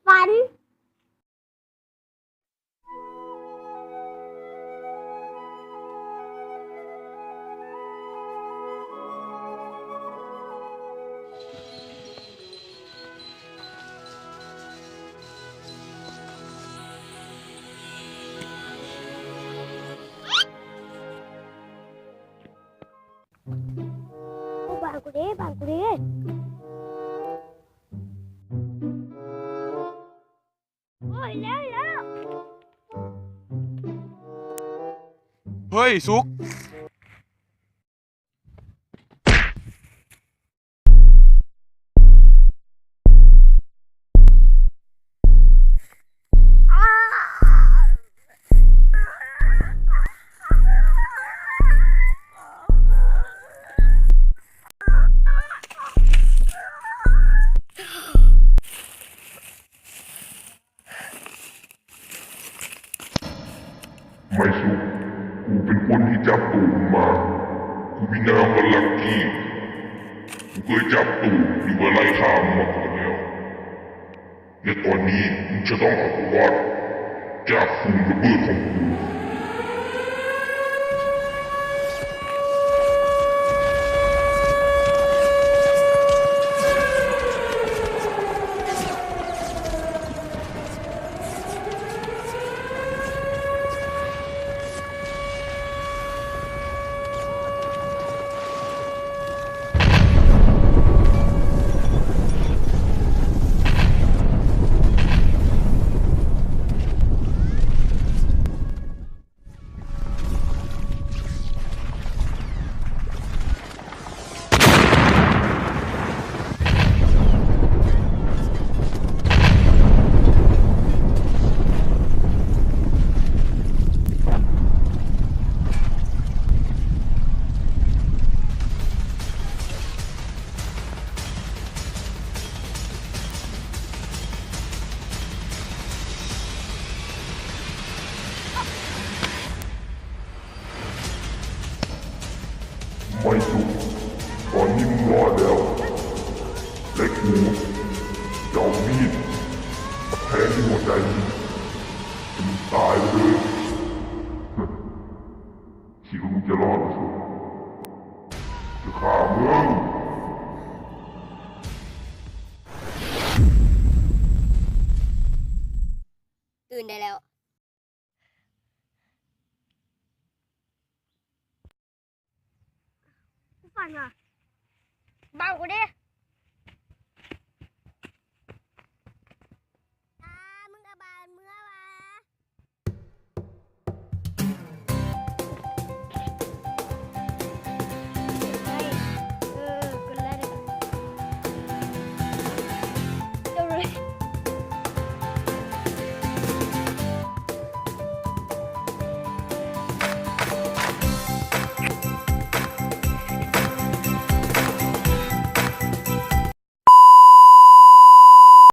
ฝันบ้านกูดิบ้านกูดิโอ้ยแล้ว เฮ้ยซุกไม่สุกกูเป็นคนที่จับตูมมา กูมีนามว่าลักกี้ กูเคยจับตูหรือว่าไล่ฆ่ามันมาก่อนแล้วและตอนนี้มึงจะต้องเอาตัวรอดจากฝุ่นระเบิดของกู ไม่สุกตอนนี้มึงรอดแล้วและกูจะเอามีดมาแทงที่หัวใจมึงจนมึงตายไปเลยคิดว่ามึงจะรอดเหรอสุกจะฆ่ามึง ตื่นได้แล้วฝันว่ะ